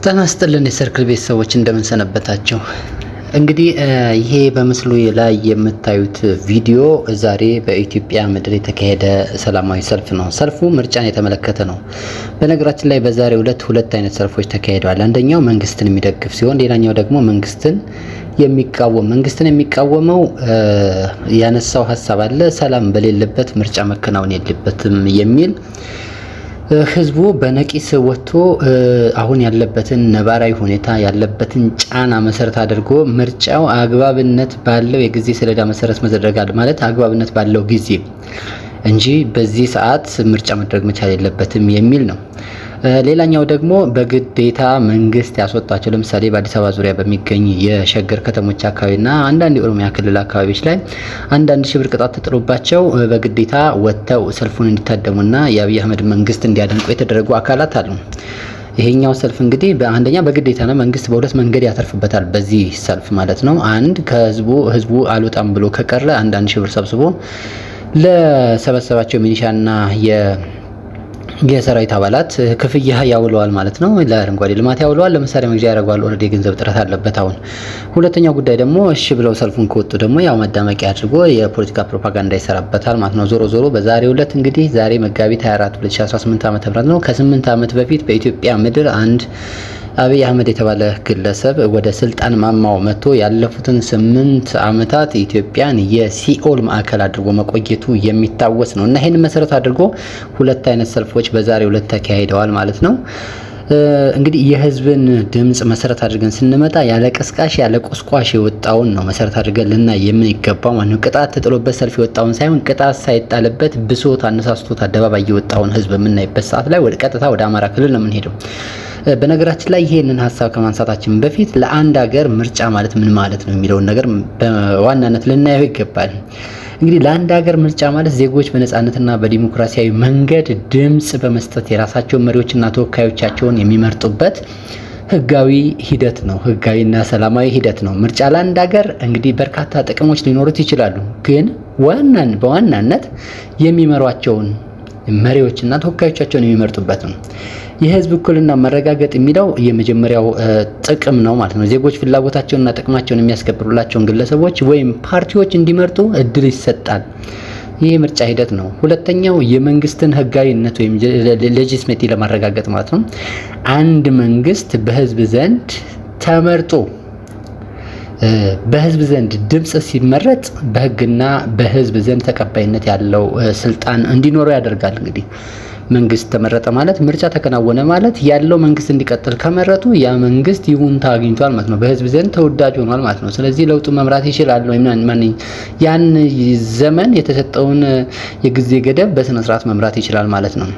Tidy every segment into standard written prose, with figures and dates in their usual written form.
ጤና ይስጥልን የሰርክል ቤተሰቦች እንደምን ሰነበታችሁ። እንግዲህ ይሄ በምስሉ ላይ የምታዩት ቪዲዮ ዛሬ በኢትዮጵያ ምድር የተካሄደ ሰላማዊ ሰልፍ ነው። ሰልፉ ምርጫን የተመለከተ ነው። በነገራችን ላይ በዛሬው ዕለት ሁለት አይነት ሰልፎች ተካሂደዋል። አንደኛው መንግስትን የሚደግፍ ሲሆን ሌላኛው ደግሞ መንግስትን የሚቃወም። መንግስትን የሚቃወመው ያነሳው ሀሳብ አለ። ሰላም በሌለበት ምርጫ መከናወን የለበትም የሚል ህዝቡ በነቂስ ወጥቶ አሁን ያለበትን ነባራዊ ሁኔታ ያለበትን ጫና መሰረት አድርጎ ምርጫው አግባብነት ባለው የጊዜ ሰሌዳ መሰረት መደረግ ማለት አግባብነት ባለው ጊዜ እንጂ በዚህ ሰዓት ምርጫ መደረግ መቻል የለበትም የሚል ነው። ሌላኛው ደግሞ በግዴታ መንግስት ያስወጣቸው ለምሳሌ በአዲስ አበባ ዙሪያ በሚገኝ የሸገር ከተሞች አካባቢና አንዳንድ የኦሮሚያ ክልል አካባቢዎች ላይ አንዳንድ ሺህ ብር ቅጣት ተጥሎባቸው በግዴታ ወጥተው ሰልፉን እንዲታደሙና የአብይ አህመድ መንግስት እንዲያደንቁ የተደረጉ አካላት አሉ። ይሄኛው ሰልፍ እንግዲህ በአንደኛ በግዴታ ነው። መንግስት በሁለት መንገድ ያተርፍበታል በዚህ ሰልፍ ማለት ነው። አንድ ህዝቡ አልወጣም ብሎ ከቀረ አንዳንድ ሺህ ብር ሰብስቦ ለሰበሰባቸው ሚሊሻና የሰራዊት አባላት ክፍያ ያውለዋል ማለት ነው። ለአረንጓዴ ልማት ያውለዋል፣ ለመሳሪያ መግዣ ያደርገዋል። ኦልሬዲ የገንዘብ ጥረት አለበት አሁን። ሁለተኛው ጉዳይ ደግሞ እሺ ብለው ሰልፉን ከወጡ ደግሞ ያው መዳመቂያ አድርጎ የፖለቲካ ፕሮፓጋንዳ ይሰራበታል ማለት ነው። ዞሮ በዛሬው ዕለት እንግዲህ ዛሬ መጋቢት 24 2018 ዓ.ም ነው። ከ8 ዓመት በፊት በኢትዮጵያ ምድር አንድ አብይ አህመድ የተባለ ግለሰብ ወደ ስልጣን ማማው መጥቶ ያለፉትን 8 ዓመታት ኢትዮጵያን የሲኦል ማዕከል አድርጎ መቆየቱ የሚታወስ ነው እና ይሄን መሰረት አድርጎ ሁለት አይነት ሰልፎች በዛሬው ዕለት ተካሂደዋል ማለት ነው። እንግዲህ የህዝብን ድምጽ መሰረት አድርገን ስንመጣ ያለ ቀስቃሽ ያለ ቆስቋሽ የወጣውን ነው መሰረት አድርገን ልናይ የምንገባው ማለት ነው። ቅጣት ተጥሎበት ሰልፍ የወጣውን ሳይሆን ቅጣት ሳይጣልበት ብሶት አነሳስቶት አደባባይ የወጣውን ህዝብ የምናይበት ሰዓት ላይ ወደ ቀጥታ ወደ አማራ ክልል ነው የምንሄደው። በነገራችን ላይ ይሄንን ሀሳብ ከማንሳታችን በፊት ለአንድ ሀገር ምርጫ ማለት ምን ማለት ነው የሚለውን ነገር በዋናነት ልናየው ይገባል። እንግዲህ ለአንድ ሀገር ምርጫ ማለት ዜጎች በነጻነትና በዲሞክራሲያዊ መንገድ ድምጽ በመስጠት የራሳቸውን መሪዎችና ተወካዮቻቸውን የሚመርጡበት ህጋዊ ሂደት ነው። ህጋዊና ሰላማዊ ሂደት ነው። ምርጫ ለአንድ ሀገር እንግዲህ በርካታ ጥቅሞች ሊኖሩት ይችላሉ። ግን በዋናነት የሚመሯቸውን መሪዎችና ተወካዮቻቸውን የሚመርጡበት ነው። የህዝብ እኩልና መረጋገጥ የሚለው የመጀመሪያው ጥቅም ነው ማለት ነው። ዜጎች ፍላጎታቸውንና ጥቅማቸውን የሚያስከብሩላቸውን ግለሰቦች ወይም ፓርቲዎች እንዲመርጡ እድል ይሰጣል። ይህ ምርጫ ሂደት ነው። ሁለተኛው የመንግስትን ህጋዊነት ወይም ሌጂስሜቲ ለማረጋገጥ ማለት ነው። አንድ መንግስት በህዝብ ዘንድ ተመርጦ በህዝብ ዘንድ ድምጽ ሲመረጥ በህግና በህዝብ ዘንድ ተቀባይነት ያለው ስልጣን እንዲኖረው ያደርጋል። እንግዲህ መንግስት ተመረጠ ማለት ምርጫ ተከናወነ ማለት ያለው መንግስት እንዲቀጥል ከመረጡ ያ መንግስት ይሁንታ አግኝቷል ማለት ነው። በህዝብ ዘንድ ተወዳጅ ሆኗል ማለት ነው። ስለዚህ ለውጡ መምራት ይችላል ወይ ያን ዘመን የተሰጠውን የጊዜ ገደብ በስነ ስርዓት መምራት ይችላል ማለት ነው።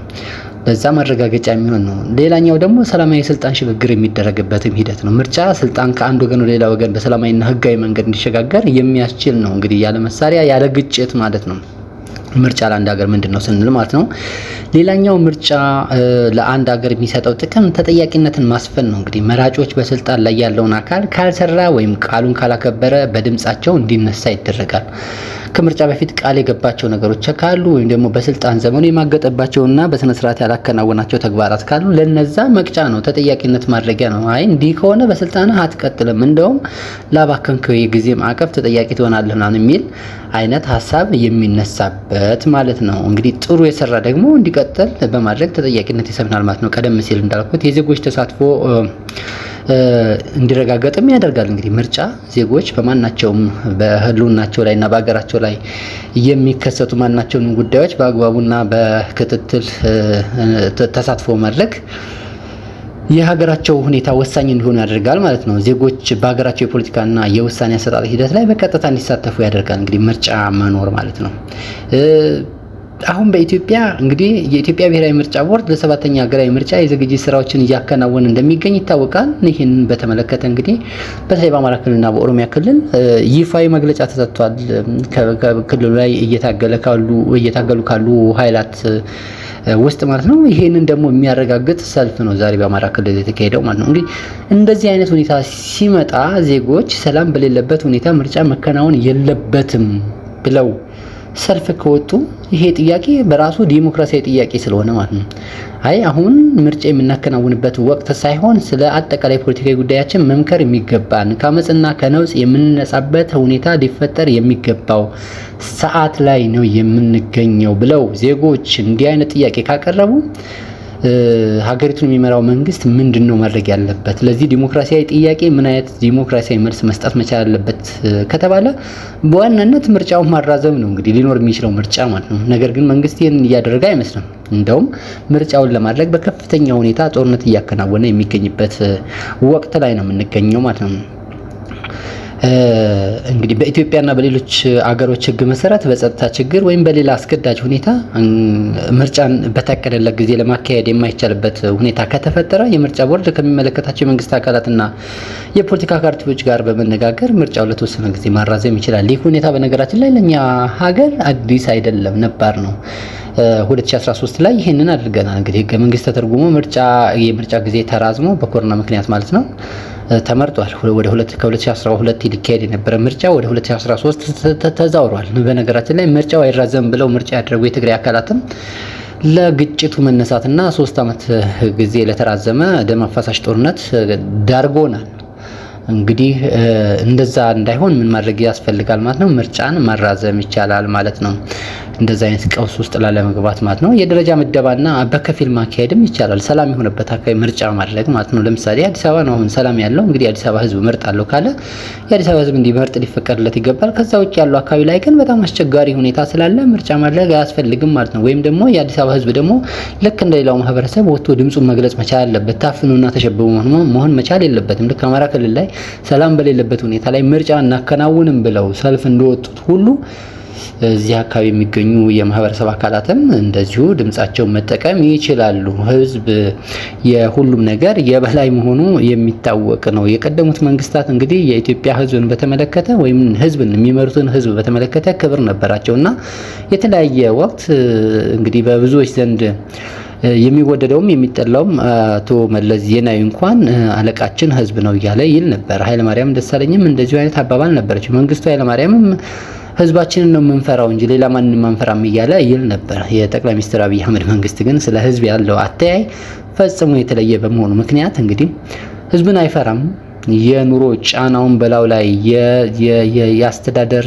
ለዛ ማረጋገጫ የሚሆን ነው። ሌላኛው ደግሞ ሰላማዊ የስልጣን ሽግግር የሚደረግበትም ሂደት ነው። ምርጫ ስልጣን ከአንድ ወገን ወደ ሌላ ወገን በሰላማዊና ህጋዊ መንገድ እንዲሸጋገር የሚያስችል ነው። እንግዲህ ያለ መሳሪያ ያለ ግጭት ማለት ነው። ምርጫ ለአንድ ሀገር ምንድነው ስንል ማለት ነው። ሌላኛው ምርጫ ለአንድ ሀገር የሚሰጠው ጥቅም ተጠያቂነትን ማስፈን ነው። እንግዲህ መራጮች በስልጣን ላይ ያለውን አካል ካልሰራ ወይም ቃሉን ካላከበረ በድምጻቸው እንዲነሳ ይደረጋል። ከምርጫ በፊት ቃል የገባቸው ነገሮች ካሉ ወይም ደግሞ በስልጣን ዘመኑ የማገጠባቸውና በስነ ስርዓት ያላከናወናቸው ተግባራት ካሉ ለነዛ መቅጫ ነው፣ ተጠያቂነት ማድረጊያ ነው። አይ እንዲህ ከሆነ በስልጣንህ አትቀጥልም፣ እንደውም ላባከንከው የጊዜ ማዕቀፍ ተጠያቂ ትሆናለህ ምናምን የሚል አይነት ሀሳብ የሚነሳበት ማለት ነው። እንግዲህ ጥሩ የሰራ ደግሞ እንዲቀጥል በማድረግ ተጠያቂነት ይሰፍናል ማለት ነው። ቀደም ሲል እንዳልኩት የዜጎች ተሳትፎ እንዲረጋገጥም ያደርጋል። እንግዲህ ምርጫ ዜጎች በማናቸውም በህልውናቸው ላይ እና በሀገራቸው ላይ የሚከሰቱ ማናቸውም ጉዳዮች በአግባቡና በክትትል ተሳትፎ ማድረግ የሀገራቸው ሁኔታ ወሳኝ እንዲሆኑ ያደርጋል ማለት ነው። ዜጎች በሀገራቸው የፖለቲካና የውሳኔ አሰጣጥ ሂደት ላይ በቀጥታ እንዲሳተፉ ያደርጋል። እንግዲህ ምርጫ መኖር ማለት ነው። አሁን በኢትዮጵያ እንግዲህ የኢትዮጵያ ብሔራዊ ምርጫ ቦርድ ለሰባተኛ ሀገራዊ ምርጫ የዝግጅት ስራዎችን እያከናወነ እንደሚገኝ ይታወቃል። ይህንን በተመለከተ እንግዲህ በተለይ በአማራ ክልልና በኦሮሚያ ክልል ይፋዊ መግለጫ ተሰጥቷል። ክልሉ ላይ እየታገሉ ካሉ ኃይላት ውስጥ ማለት ነው። ይሄንን ደግሞ የሚያረጋግጥ ሰልፍ ነው ዛሬ በአማራ ክልል የተካሄደው ማለት ነው። እንግዲህ እንደዚህ አይነት ሁኔታ ሲመጣ ዜጎች ሰላም በሌለበት ሁኔታ ምርጫ መከናወን የለበትም ብለው ሰልፍ ከወጡ ይሄ ጥያቄ በራሱ ዲሞክራሲያዊ ጥያቄ ስለሆነ ማለት ነው። አይ አሁን ምርጫ የምናከናውንበት ወቅት ሳይሆን ስለ አጠቃላይ ፖለቲካዊ ጉዳያችን መምከር የሚገባን ከአመፅና ከነውጽ የምንነጻበት ሁኔታ ሊፈጠር የሚገባው ሰዓት ላይ ነው የምንገኘው ብለው ዜጎች እንዲህ አይነት ጥያቄ ካቀረቡ ሀገሪቱን የሚመራው መንግስት ምንድነው ማድረግ ያለበት? ለዚህ ዲሞክራሲያዊ ጥያቄ ምን አይነት ዲሞክራሲያዊ መልስ መስጠት መቻል አለበት ከተባለ በዋናነት ምርጫውን ማራዘም ነው እንግዲህ ሊኖር የሚችለው ምርጫ ማለት ነው። ነገር ግን መንግስት ይህን እያደረገ አይመስልም። እንደውም ምርጫውን ለማድረግ በከፍተኛ ሁኔታ ጦርነት እያከናወነ የሚገኝበት ወቅት ላይ ነው የምንገኘው ማለት ነው። እንግዲህ በኢትዮጵያና በሌሎች አገሮች ህግ መሰረት በጸጥታ ችግር ወይም በሌላ አስገዳጅ ሁኔታ ምርጫን በታቀደለት ጊዜ ለማካሄድ የማይቻልበት ሁኔታ ከተፈጠረ የምርጫ ቦርድ ከሚመለከታቸው የመንግስት አካላትና የፖለቲካ ፓርቲዎች ጋር በመነጋገር ምርጫው ለተወሰነ ጊዜ ማራዘም ይችላል። ይህ ሁኔታ በነገራችን ላይ ለኛ ሀገር አዲስ አይደለም፣ ነባር ነው። 2013 ላይ ይሄንን አድርገናል። እንግዲህ ህገ መንግስት ተተርጉሞ የምርጫ ጊዜ ተራዝሞ በኮሮና ምክንያት ማለት ነው ተመርጧል። ወደ ከ2012 ሊካሄድ የነበረ ምርጫ ወደ 2013 ተዛውሯል። በነገራችን ላይ ምርጫው አይራዘም ብለው ምርጫ ያደረጉ የትግራይ አካላትም ለግጭቱ መነሳትና 3 ዓመት ጊዜ ለተራዘመ ደም አፋሳሽ ጦርነት ዳርጎናል። እንግዲህ እንደዛ እንዳይሆን ምን ማድረግ ያስፈልጋል ማለት ነው? ምርጫን ማራዘም ይቻላል ማለት ነው። እንደዛ አይነት ቀውስ ውስጥ ላለመግባት ማለት ነው። የደረጃ ምደባና በከፊል ማካሄድም ይቻላል። ሰላም የሆነበት አካባቢ ምርጫ ማድረግ ማለት ነው። ለምሳሌ አዲስ አበባ ነው አሁን ሰላም ያለው። እንግዲህ አዲስ አበባ ህዝብ መርጣለሁ ካለ የአዲስ አበባ ህዝብ እንዲመርጥ ሊፈቀድለት ይገባል። ከዛ ውጭ ያለው አካባቢ ላይ ግን በጣም አስቸጋሪ ሁኔታ ስላለ ምርጫ ማድረግ አያስፈልግም ማለት ነው። ወይም ደግሞ የአዲስ አበባ ህዝብ ደግሞ ልክ እንደሌላው ማህበረሰብ ወጥቶ ድምጹን መግለጽ መቻል አለበት። ታፍኖና ተሸብቦ መሆን መቻል የለበትም። ልክ አማራ ክልል ላይ ሰላም በሌለበት ሁኔታ ላይ ምርጫ እናከናውንም ብለው ሰልፍ እንደወጡት ሁሉ እዚህ አካባቢ የሚገኙ የማህበረሰብ አካላትም እንደዚሁ ድምጻቸውን መጠቀም ይችላሉ። ህዝብ የሁሉም ነገር የበላይ መሆኑ የሚታወቅ ነው። የቀደሙት መንግስታት እንግዲህ የኢትዮጵያ ህዝብን በተመለከተ ወይም ህዝብን የሚመሩትን ህዝብ በተመለከተ ክብር ነበራቸውና የተለያየ ወቅት እንግዲህ በብዙዎች ዘንድ የሚወደደውም የሚጠላውም አቶ መለስ ዜናዊ እንኳን አለቃችን ህዝብ ነው እያለ ይል ነበር። ኃይለማርያም ደሳለኝም እንደዚሁ አይነት አባባል ነበረች። መንግስቱ ኃይለማርያምም ህዝባችንን ነው የምንፈራው እንጂ ሌላ ማንንም አንፈራም እያለ ይል ነበር። የጠቅላይ ሚኒስትር አብይ አህመድ መንግስት ግን ስለ ህዝብ ያለው አተያይ ፈጽሞ የተለየ በመሆኑ ምክንያት እንግዲህ ህዝብን አይፈራም። የኑሮ ጫናውን በላው ላይ የአስተዳደር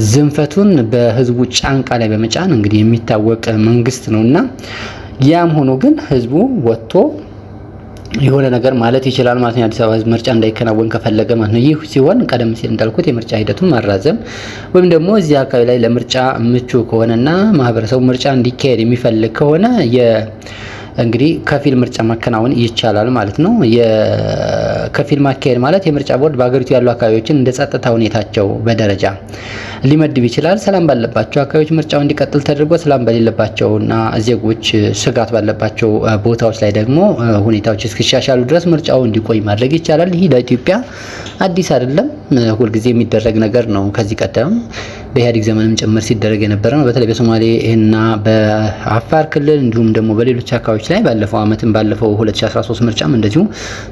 ዝንፈቱን በህዝቡ ጫንቃ ላይ በመጫን እንግዲህ የሚታወቅ መንግስት ነውና ያም ሆኖ ግን ህዝቡ ወጥቶ የሆነ ነገር ማለት ይችላል ማለት ነው። አዲስ አበባ ህዝብ ምርጫ እንዳይከናወን ከፈለገ ማለት ነው። ይህ ሲሆን ቀደም ሲል እንዳልኩት የምርጫ ሂደቱን ማራዘም ወይም ደግሞ እዚህ አካባቢ ላይ ለምርጫ ምቹ ከሆነና ማህበረሰቡ ምርጫ እንዲካሄድ የሚፈልግ ከሆነ እንግዲህ ከፊል ምርጫ ማከናወን ይቻላል ማለት ነው። የከፊል ማካሄድ ማለት የምርጫ ቦርድ በሀገሪቱ ያሉ አካባቢዎችን እንደ ጸጥታ ሁኔታቸው በደረጃ ሊመድብ ይችላል። ሰላም ባለባቸው አካባቢዎች ምርጫው እንዲቀጥል ተደርጎ ሰላም በሌለባቸውና ዜጎች ስጋት ባለባቸው ቦታዎች ላይ ደግሞ ሁኔታዎች እስኪሻሻሉ ድረስ ምርጫው እንዲቆይ ማድረግ ይቻላል። ይህ ለኢትዮጵያ አዲስ አይደለም፣ ሁልጊዜ የሚደረግ ነገር ነው። ከዚህ ቀደም በኢህአዴግ ዘመንም ጭምር ሲደረግ የነበረ ነው። በተለይ በሶማሌ እና በአፋር ክልል እንዲሁም ደግሞ በሌሎች አካባቢዎች ላይ ባለፈው 2013 ምርጫም እንደዚሁ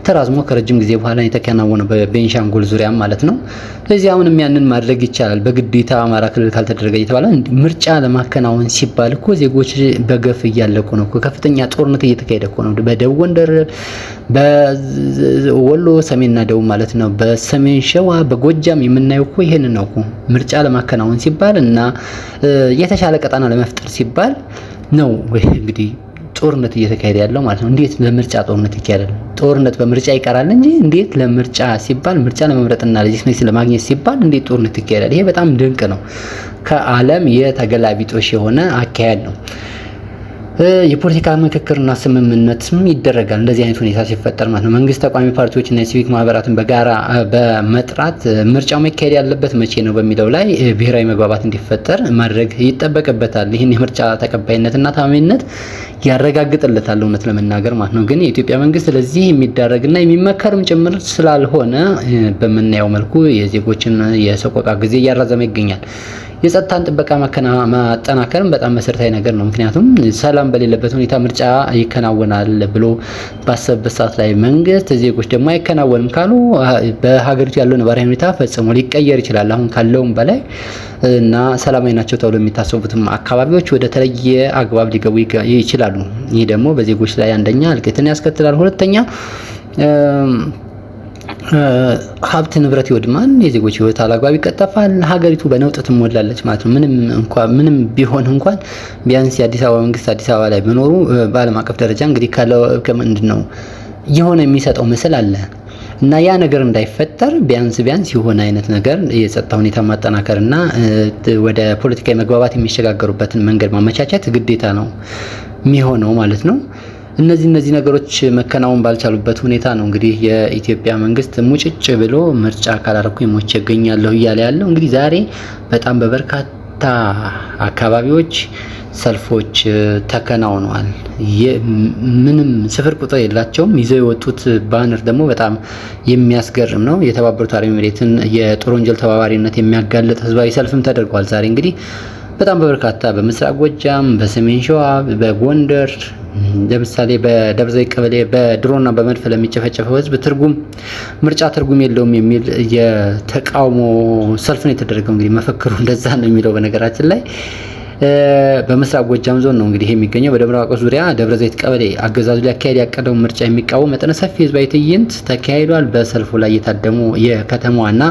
ተራዝሞ ከረጅም ጊዜ በኋላ የተከናወነው በቤንሻንጉል ዙሪያም ማለት ነው። ስለዚህ አሁንም ያንን ማድረግ ይቻላል። በግዴታ አማራ ክልል ካልተደረገ እየተባለ ምርጫ ለማከናወን ሲባል እኮ ዜጎች በገፍ እያለቁ ነው። ከፍተኛ ጦርነት እየተካሄደ እኮ ነው። በደቡብ ጎንደር፣ በወሎ ሰሜንና ደቡብ ማለት ነው፣ በሰሜን ሸዋ፣ በጎጃም የምናየው እኮ ይሄንን ነው እኮ ምርጫ ለማከናወን ሲባል እና የተሻለ ቀጣና ለመፍጠር ሲባል ነው እንግዲህ ጦርነት እየተካሄደ ያለው ማለት ነው። እንዴት ለምርጫ ጦርነት ይካሄዳል? ጦርነት በምርጫ ይቀራል እንጂ እንዴት ለምርጫ ሲባል ምርጫ ለመምረጥና ሌጂስሌሽን ለማግኘት ሲባል እንዴት ጦርነት ይካሄዳል? ይሄ በጣም ድንቅ ነው። ከዓለም የተገላቢጦሽ የሆነ አካሄድ ነው። የፖለቲካ ምክክርና ስምምነትም ይደረጋል እንደዚህ አይነት ሁኔታ ሲፈጠር ማለት ነው። መንግስት ተቋሚ ፓርቲዎችና የሲቪክ ማህበራትን በጋራ በመጥራት ምርጫው መካሄድ ያለበት መቼ ነው በሚለው ላይ ብሔራዊ መግባባት እንዲፈጠር ማድረግ ይጠበቅበታል። ይህን የምርጫ ተቀባይነትና ታማኝነት ያረጋግጥለታል እውነት ለመናገር ማለት ነው። ግን የኢትዮጵያ መንግስት ለዚህ የሚዳረግና የሚመከርም ጭምር ስላልሆነ በምናየው መልኩ የዜጎችን የሰቆቃ ጊዜ እያራዘመ ይገኛል። የጸጥታን ጥበቃ ማጠናከርም በጣም መሰረታዊ ነገር ነው። ምክንያቱም ሰላም በሌለበት ሁኔታ ምርጫ ይከናወናል ብሎ ባሰበበት ሰዓት ላይ መንግስት ዜጎች ደግሞ አይከናወንም ካሉ በሀገሪቱ ያለው ነባራዊ ሁኔታ ፈጽሞ ሊቀየር ይችላል። አሁን ካለውም በላይ እና ሰላማዊ ናቸው ተብሎ የሚታሰቡትም አካባቢዎች ወደ ተለየ አግባብ ሊገቡ ይችላሉ። ይህ ደግሞ በዜጎች ላይ አንደኛ እልቂትን ያስከትላል፣ ሁለተኛ ሀብት ንብረት ይወድማል፣ የዜጎች ህይወት አላግባብ ይቀጠፋል፣ ሀገሪቱ በነውጥ ትሞላለች ማለት ነው። ምንም ቢሆን እንኳን ቢያንስ የአዲስ አበባ መንግስት አዲስ አበባ ላይ መኖሩ በዓለም አቀፍ ደረጃ እንግዲህ ካለው ከምንድነው የሆነ የሚሰጠው ምስል አለ እና ያ ነገር እንዳይፈጠር ቢያንስ የሆነ አይነት ነገር የጸጥታ ሁኔታ ማጠናከርና ወደ ፖለቲካዊ መግባባት የሚሸጋገሩበትን መንገድ ማመቻቸት ግዴታ ነው የሚሆነው ማለት ነው። እነዚህ ነገሮች መከናወን ባልቻሉበት ሁኔታ ነው እንግዲህ የኢትዮጵያ መንግስት ሙጭጭ ብሎ ምርጫ ካላረኩ ሞቼ እገኛለሁ እያለ ያለው። እንግዲህ ዛሬ በጣም በበርካታ አካባቢዎች ሰልፎች ተከናውነዋል። ምንም ስፍር ቁጥር የላቸውም። ይዘው የወጡት ባነር ደግሞ በጣም የሚያስገርም ነው። የተባበሩት አረብ ኤሚሬትን የጦር ወንጀል ተባባሪነት የሚያጋልጥ ህዝባዊ ሰልፍም ተደርጓል። ዛሬ እንግዲህ በጣም በበርካታ በምስራቅ ጎጃም፣ በሰሜን ሸዋ፣ በጎንደር ለምሳሌ በደብረ ዘይት ቀበሌ በድሮና በመድፍ ለሚጨፈጨፈው ህዝብ ምርጫ ትርጉም የለውም የሚል የተቃውሞ ሰልፍ ነው የተደረገው። እንግዲህ መፈክሩ እንደዛ ነው የሚለው። በነገራችን ላይ በምስራቅ ጎጃም ዞን ነው እንግዲህ የሚገኘው። በደብረ ማርቆስ ዙሪያ ደብረ ዘይት ቀበሌ አገዛዙ ሊያካሄድ ያቀደውን ምርጫ የሚቃወም መጠነ ሰፊ ህዝባዊ ትዕይንት ተካሂዷል። በሰልፉ ላይ የታደሙ የከተማዋና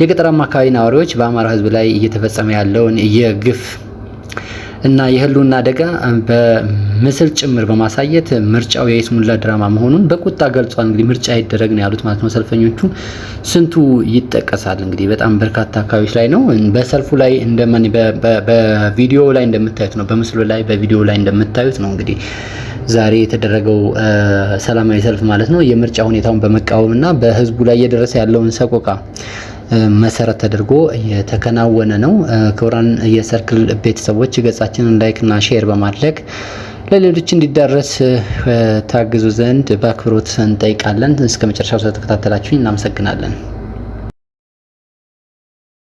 የገጠራማ አካባቢ ነዋሪዎች በአማራ ህዝብ ላይ እየተፈጸመ ያለውን የግፍ እና የህልውና አደጋ በምስል ጭምር በማሳየት ምርጫው የይስሙላ ድራማ መሆኑን በቁጣ ገልጿል። እንግዲህ ምርጫ ይደረግ ነው ያሉት ማለት ነው ሰልፈኞቹ። ስንቱ ይጠቀሳል እንግዲህ በጣም በርካታ አካባቢዎች ላይ ነው። በሰልፉ ላይ በቪዲዮ ላይ እንደምታዩት ነው፣ በምስሉ ላይ በቪዲዮ ላይ እንደምታዩት ነው እንግዲህ ዛሬ የተደረገው ሰላማዊ ሰልፍ ማለት ነው። የምርጫ ሁኔታውን በመቃወምና በህዝቡ ላይ እየደረሰ ያለውን ሰቆቃ መሰረት ተደርጎ የተከናወነ ነው። ክቡራን የሰርክል ቤተሰቦች ገጻችንን ላይክና ሼር በማድረግ ለሌሎች እንዲዳረስ ታግዙ ዘንድ በአክብሮት እንጠይቃለን። እስከ መጨረሻው ስለተከታተላችሁኝ እናመሰግናለን።